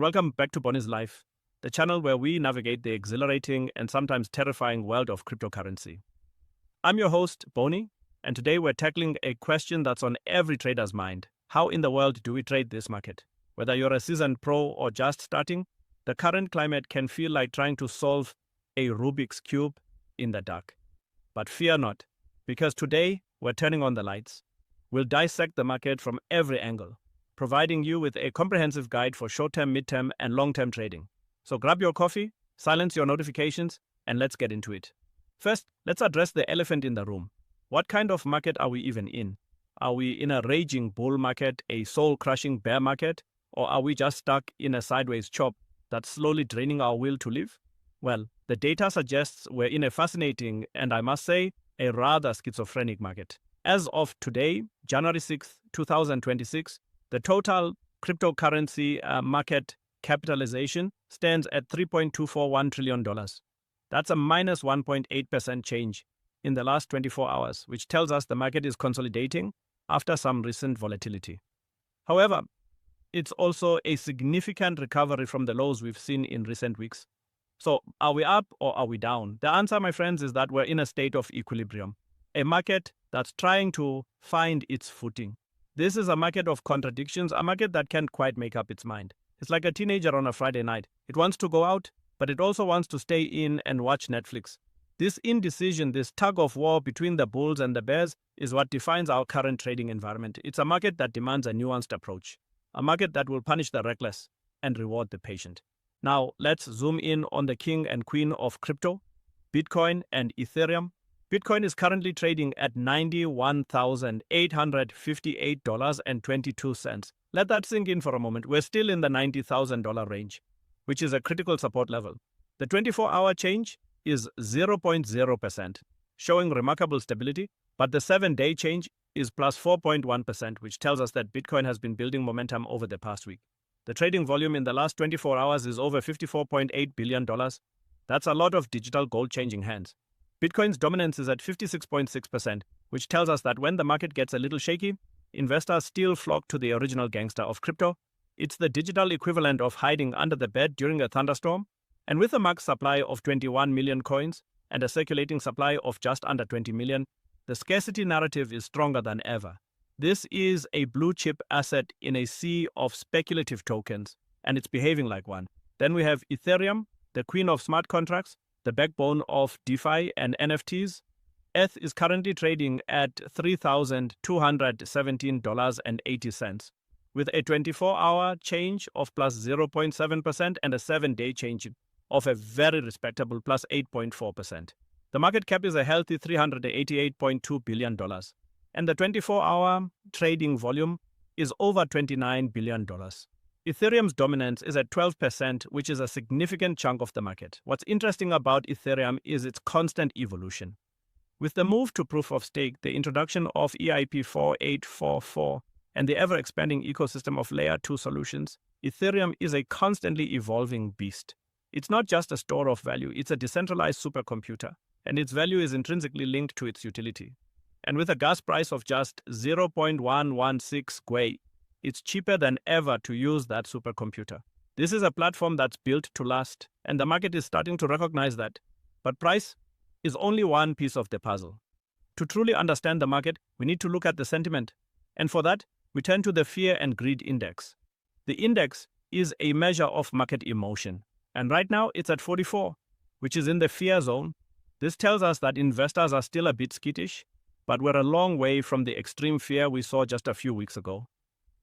welcome back to Boni's Life, the channel where we navigate the exhilarating and sometimes terrifying world of cryptocurrency. I'm your host, Boni, and today we're tackling a question that's on every trader's mind. How in the world do we trade this market? Whether you're a seasoned pro or just starting, the current climate can feel like trying to solve a Rubik's Cube in the dark. But fear not, because today we're turning on the lights. We'll dissect the market from every angle, providing you with a comprehensive guide for short-term, mid-term, and long-term trading. So grab your coffee, silence your notifications, and let's get into it. First, let's address the elephant in the room. What kind of market are we even in? Are we in a raging bull market, a soul-crushing bear market, or are we just stuck in a sideways chop that's slowly draining our will to live? Well, the data suggests we're in a fascinating, and I must say, a rather schizophrenic market. As of today, January 6, 2026, the total cryptocurrency market capitalization stands at $3.241 trillion. That's a minus 1.8% change in the last 24 hours, which tells us the market is consolidating after some recent volatility. However, it's also a significant recovery from the lows we've seen in recent weeks. So, are we up or are we down? The answer, my friends, is that we're in a state of equilibrium, a market that's trying to find its footing. This is a market of contradictions, a market that can't quite make up its mind. It's like a teenager on a Friday night. It wants to go out, but it also wants to stay in and watch Netflix. This indecision, this tug of war between the bulls and the bears is what defines our current trading environment. It's a market that demands a nuanced approach, a market that will punish the reckless and reward the patient. Now, let's zoom in on the king and queen of crypto, Bitcoin and Ethereum. Bitcoin is currently trading at $91,858.22. Let that sink in for a moment. We're still in the $90,000 range, which is a critical support level. The 24-hour change is 0.0%, showing remarkable stability, but the 7-day change is plus 4.1%, which tells us that Bitcoin has been building momentum over the past week. The trading volume in the last 24 hours is over $54.8 billion. That's a lot of digital gold changing hands. Bitcoin's dominance is at 56.6%, which tells us that when the market gets a little shaky, investors still flock to the original gangster of crypto. It's the digital equivalent of hiding under the bed during a thunderstorm. And with a max supply of 21 million coins and a circulating supply of just under 20 million, the scarcity narrative is stronger than ever. This is a blue chip asset in a sea of speculative tokens, and it's behaving like one. Then we have Ethereum, the queen of smart contracts, the backbone of DeFi and NFTs. ETH is currently trading at $3,217.80, with a 24-hour change of plus 0.7% and a 7-day change of a very respectable plus 8.4%. The market cap is a healthy $388.2 billion, and the 24-hour trading volume is over $29 billion. Ethereum's dominance is at 12%, which is a significant chunk of the market. What's interesting about Ethereum is its constant evolution. With the move to proof of stake, the introduction of EIP 4844, and the ever-expanding ecosystem of Layer 2 solutions, Ethereum is a constantly evolving beast. It's not just a store of value, it's a decentralized supercomputer, and its value is intrinsically linked to its utility. And with a gas price of just 0.116 GUI, it's cheaper than ever to use that supercomputer. This is a platform that's built to last, and the market is starting to recognize that. But price is only one piece of the puzzle. To truly understand the market, we need to look at the sentiment. And for that, we turn to the Fear and Greed Index. The index is a measure of market emotion, and right now it's at 44, which is in the fear zone. This tells us that investors are still a bit skittish, but we're a long way from the extreme fear we saw just a few weeks ago.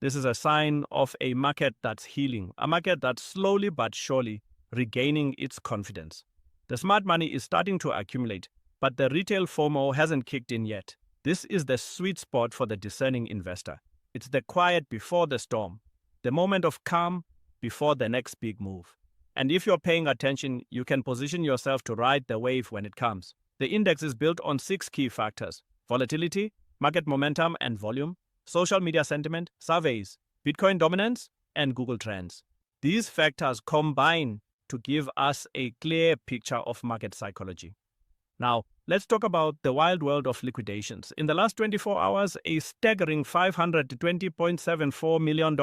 This is a sign of a market that's healing, a market that's slowly but surely regaining its confidence. The smart money is starting to accumulate, but the retail FOMO hasn't kicked in yet. This is the sweet spot for the discerning investor. It's the quiet before the storm, the moment of calm before the next big move. And if you're paying attention, you can position yourself to ride the wave when it comes. The index is built on 6 key factors: volatility, market momentum and volume, social media sentiment, surveys, Bitcoin dominance, and Google Trends. These factors combine to give us a clear picture of market psychology. Now, let's talk about the wild world of liquidations. In the last 24 hours, a staggering $520.74 million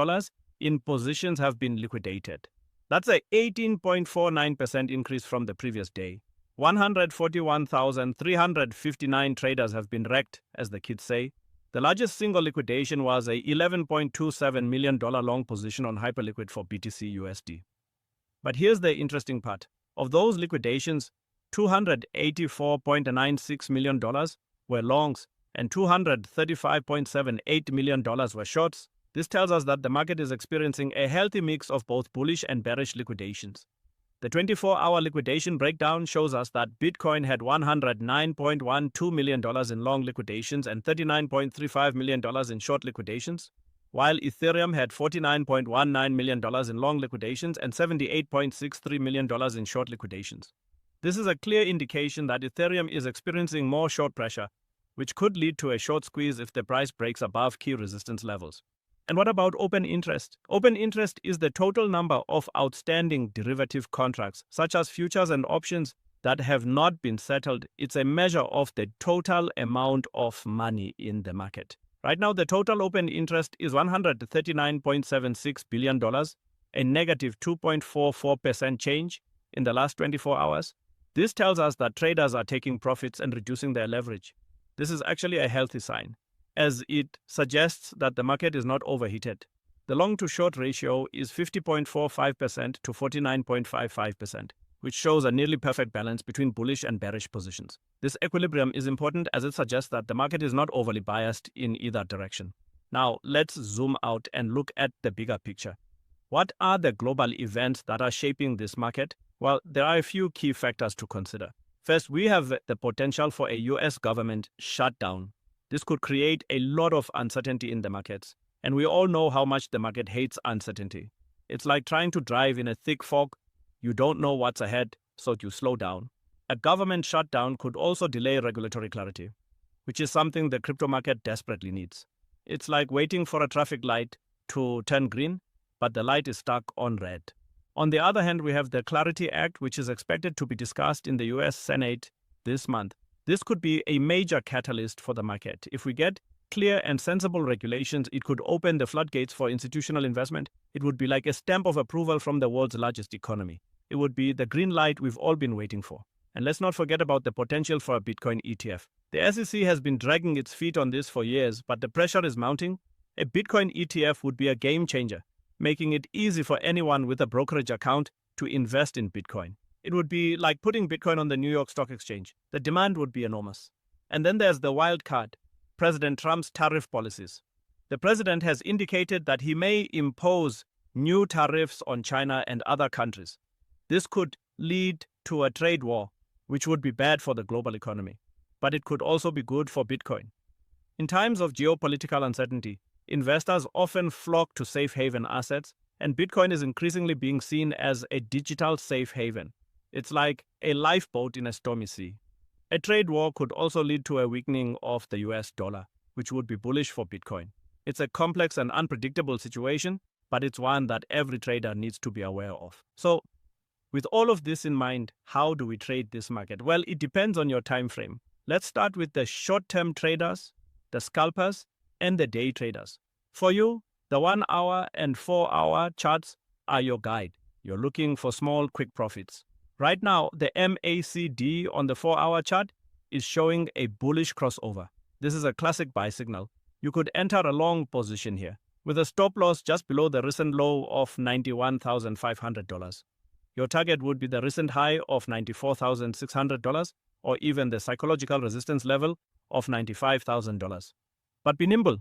in positions have been liquidated. That's a 18.49% increase from the previous day. 141,359 traders have been wrecked, as the kids say. The largest single liquidation was a $11.27 million long position on Hyperliquid for BTC USD. But here's the interesting part. Of those liquidations, $284.96 million were longs and $235.78 million were shorts. This tells us that the market is experiencing a healthy mix of both bullish and bearish liquidations. The 24-hour liquidation breakdown shows us that Bitcoin had $109.12 million in long liquidations and $39.35 million in short liquidations, while Ethereum had $49.19 million in long liquidations and $78.63 million in short liquidations. This is a clear indication that Ethereum is experiencing more short pressure, which could lead to a short squeeze if the price breaks above key resistance levels. And what about open interest? Open interest is the total number of outstanding derivative contracts, such as futures and options, that have not been settled. It's a measure of the total amount of money in the market. Right now, the total open interest is $139.76 billion, a negative 2.44% change in the last 24 hours. This tells us that traders are taking profits and reducing their leverage. This is actually a healthy sign, as it suggests that the market is not overheated. The long to short ratio is 50.45% to 49.55%, which shows a nearly perfect balance between bullish and bearish positions. This equilibrium is important as it suggests that the market is not overly biased in either direction. Now, let's zoom out and look at the bigger picture. What are the global events that are shaping this market? Well, there are a few key factors to consider. First, we have the potential for a US government shutdown. This could create a lot of uncertainty in the markets, and we all know how much the market hates uncertainty. It's like trying to drive in a thick fog. You don't know what's ahead, so you slow down. A government shutdown could also delay regulatory clarity, which is something the crypto market desperately needs. It's like waiting for a traffic light to turn green, but the light is stuck on red. On the other hand, we have the Clarity Act, which is expected to be discussed in the US Senate this month. This could be a major catalyst for the market. If we get clear and sensible regulations, it could open the floodgates for institutional investment. It would be like a stamp of approval from the world's largest economy. It would be the green light we've all been waiting for. And let's not forget about the potential for a Bitcoin ETF. The SEC has been dragging its feet on this for years, but the pressure is mounting. A Bitcoin ETF would be a game changer, making it easy for anyone with a brokerage account to invest in Bitcoin. It would be like putting Bitcoin on the New York Stock Exchange. The demand would be enormous. And then there's the wild card, President Trump's tariff policies. The president has indicated that he may impose new tariffs on China and other countries. This could lead to a trade war, which would be bad for the global economy, but it could also be good for Bitcoin. In times of geopolitical uncertainty, investors often flock to safe haven assets, and Bitcoin is increasingly being seen as a digital safe haven. It's like a lifeboat in a stormy sea. A trade war could also lead to a weakening of the US dollar, which would be bullish for Bitcoin. It's a complex and unpredictable situation, but it's one that every trader needs to be aware of. So, with all of this in mind, how do we trade this market? Well, it depends on your time frame. Let's start with the short-term traders, the scalpers, and the day traders. For you, the 1 hour and 4 hour charts are your guide. You're looking for small, quick profits. Right now, the MACD on the 4 hour chart is showing a bullish crossover. This is a classic buy signal. You could enter a long position here, with a stop loss just below the recent low of $91,500. Your target would be the recent high of $94,600 or even the psychological resistance level of $95,000. But be nimble.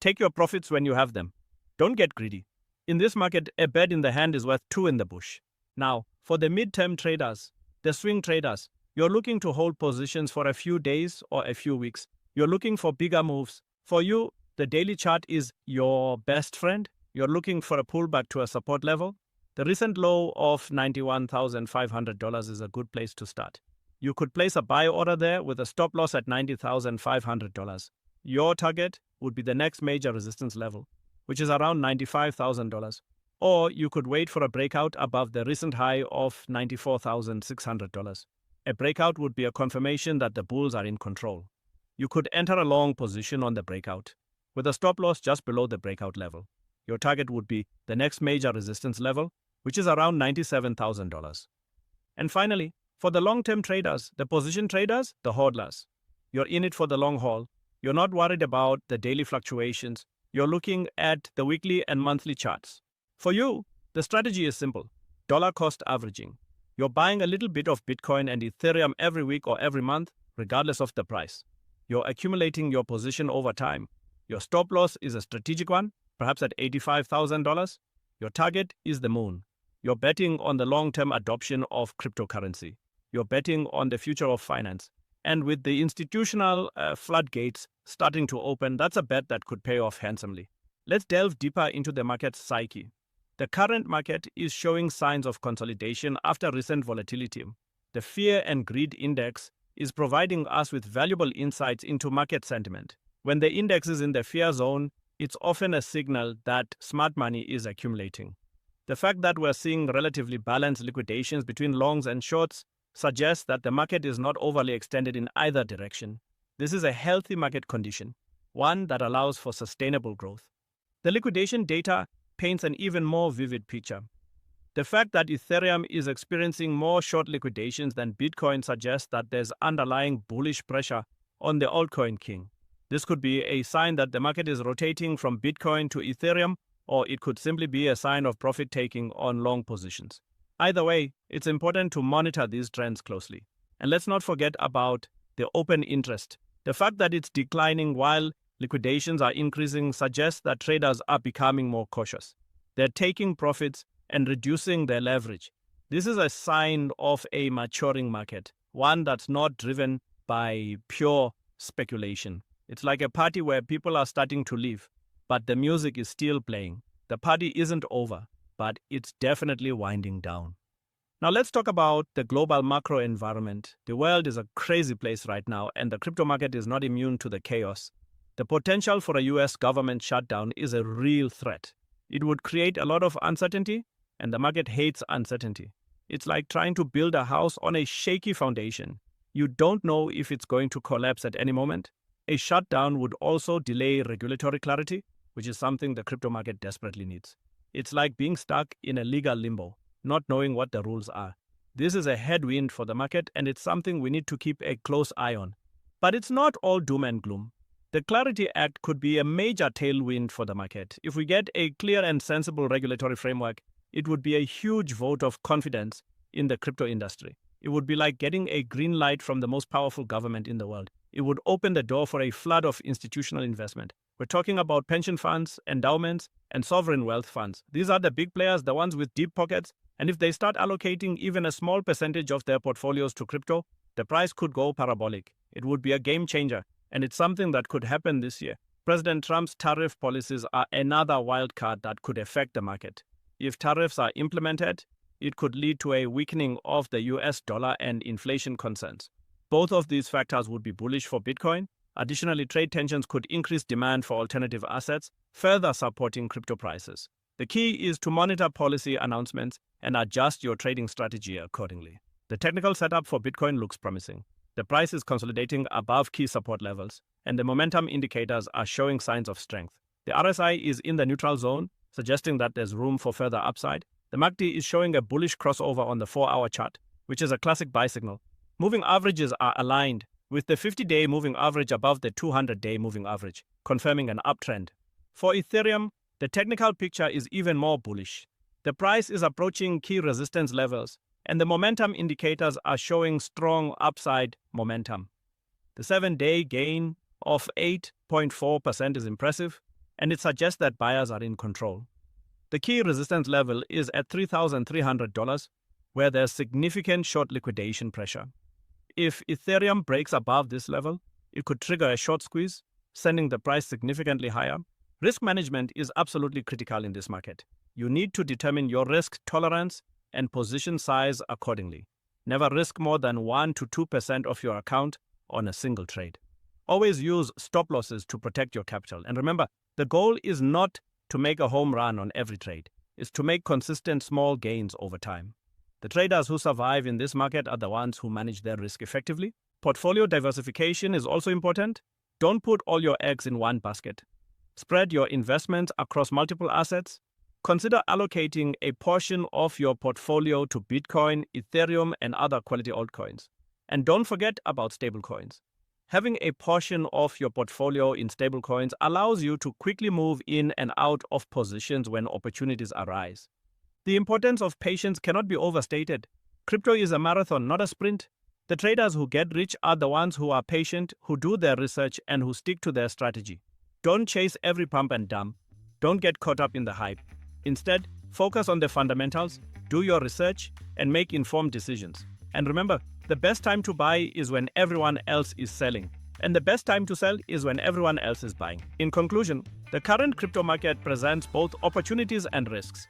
Take your profits when you have them. Don't get greedy. In this market, a bird in the hand is worth 2 in the bush. Now, for the mid-term traders, the swing traders, you're looking to hold positions for a few days or a few weeks. You're looking for bigger moves. For you, the daily chart is your best friend. You're looking for a pullback to a support level. The recent low of $91,500 is a good place to start. You could place a buy order there with a stop loss at $90,500. Your target would be the next major resistance level, which is around $95,000. Or you could wait for a breakout above the recent high of $94,600. A breakout would be a confirmation that the bulls are in control. You could enter a long position on the breakout, with a stop loss just below the breakout level. Your target would be the next major resistance level, which is around $97,000. And finally, for the long-term traders, the position traders, the hodlers, you're in it for the long haul. You're not worried about the daily fluctuations. You're looking at the weekly and monthly charts. For you, the strategy is simple: dollar cost averaging. You're buying a little bit of Bitcoin and Ethereum every week or every month, regardless of the price. You're accumulating your position over time. Your stop loss is a strategic one, perhaps at $85,000. Your target is the moon. You're betting on the long-term adoption of cryptocurrency. You're betting on the future of finance. And with the institutional floodgates starting to open, that's a bet that could pay off handsomely. Let's delve deeper into the market's psyche. The current market is showing signs of consolidation after recent volatility. The Fear and Greed Index is providing us with valuable insights into market sentiment. When the index is in the fear zone, it's often a signal that smart money is accumulating. The fact that we're seeing relatively balanced liquidations between longs and shorts suggests that the market is not overly extended in either direction. This is a healthy market condition, one that allows for sustainable growth. The liquidation data paints an even more vivid picture. The fact that Ethereum is experiencing more short liquidations than Bitcoin suggests that there's underlying bullish pressure on the altcoin king. This could be a sign that the market is rotating from Bitcoin to Ethereum, or it could simply be a sign of profit-taking on long positions. Either way, it's important to monitor these trends closely. And let's not forget about the open interest. The fact that it's declining while liquidations are increasing suggests that traders are becoming more cautious. They're taking profits and reducing their leverage. This is a sign of a maturing market, one that's not driven by pure speculation. It's like a party where people are starting to leave, but the music is still playing. The party isn't over, but it's definitely winding down. Now let's talk about the global macro environment. The world is a crazy place right now, and the crypto market is not immune to the chaos. The potential for a US government shutdown is a real threat. It would create a lot of uncertainty, and the market hates uncertainty. It's like trying to build a house on a shaky foundation. You don't know if it's going to collapse at any moment. A shutdown would also delay regulatory clarity, which is something the crypto market desperately needs. It's like being stuck in a legal limbo, not knowing what the rules are. This is a headwind for the market, and it's something we need to keep a close eye on. But it's not all doom and gloom. The Clarity Act could be a major tailwind for the market. If we get a clear and sensible regulatory framework, it would be a huge vote of confidence in the crypto industry. It would be like getting a green light from the most powerful government in the world. It would open the door for a flood of institutional investment. We're talking about pension funds, endowments, and sovereign wealth funds. These are the big players, the ones with deep pockets, and if they start allocating even a small percentage of their portfolios to crypto, the price could go parabolic. It would be a game changer, and it's something that could happen this year. President Trump's tariff policies are another wild card that could affect the market. If tariffs are implemented, it could lead to a weakening of the US dollar and inflation concerns. Both of these factors would be bullish for Bitcoin. Additionally, trade tensions could increase demand for alternative assets, further supporting crypto prices. The key is to monitor policy announcements and adjust your trading strategy accordingly. The technical setup for Bitcoin looks promising. The price is consolidating above key support levels, and the momentum indicators are showing signs of strength. The RSI is in the neutral zone, suggesting that there's room for further upside. The MACD is showing a bullish crossover on the 4-hour chart, which is a classic buy signal. Moving averages are aligned, with the 50-day moving average above the 200-day moving average, confirming an uptrend. For Ethereum, the technical picture is even more bullish. The price is approaching key resistance levels, and the momentum indicators are showing strong upside momentum. The 7-day gain of 8.4% is impressive, and it suggests that buyers are in control. The key resistance level is at $3,300, where there's significant short liquidation pressure. If Ethereum breaks above this level, it could trigger a short squeeze, sending the price significantly higher. Risk management is absolutely critical in this market. You need to determine your risk tolerance and position size accordingly. Never risk more than 1 to 2% of your account on a single trade. Always use stop losses to protect your capital. And remember, the goal is not to make a home run on every trade. It's to make consistent small gains over time. The traders who survive in this market are the ones who manage their risk effectively. Portfolio diversification is also important. Don't put all your eggs in one basket. Spread your investments across multiple assets. consider allocating a portion of your portfolio to Bitcoin, Ethereum, and other quality altcoins. And don't forget about stablecoins. Having a portion of your portfolio in stablecoins allows you to quickly move in and out of positions when opportunities arise. The importance of patience cannot be overstated. Crypto is a marathon, not a sprint. The traders who get rich are the ones who are patient, who do their research, and who stick to their strategy. Don't chase every pump and dump. Don't get caught up in the hype. Instead, focus on the fundamentals, do your research, and make informed decisions. And remember, the best time to buy is when everyone else is selling. And the best time to sell is when everyone else is buying. In conclusion, the current crypto market presents both opportunities and risks.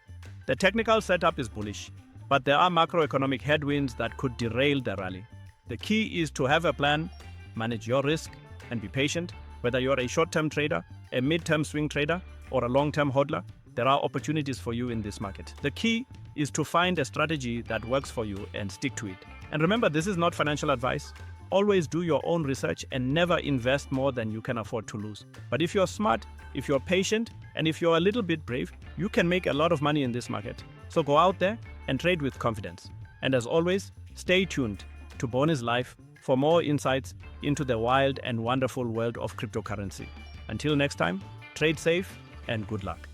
The technical setup is bullish, but there are macroeconomic headwinds that could derail the rally. The key is to have a plan, manage your risk, and be patient. Whether you're a short-term trader, a mid-term swing trader, or a long-term hodler, there are opportunities for you in this market. The key is to find a strategy that works for you and stick to it. And remember, this is not financial advice. Always do your own research and never invest more than you can afford to lose. But if you're smart, if you're patient, and if you're a little bit brave, you can make a lot of money in this market. So go out there and trade with confidence. And as always, stay tuned to Boni's Life for more insights into the wild and wonderful world of cryptocurrency. Until next time, trade safe and good luck.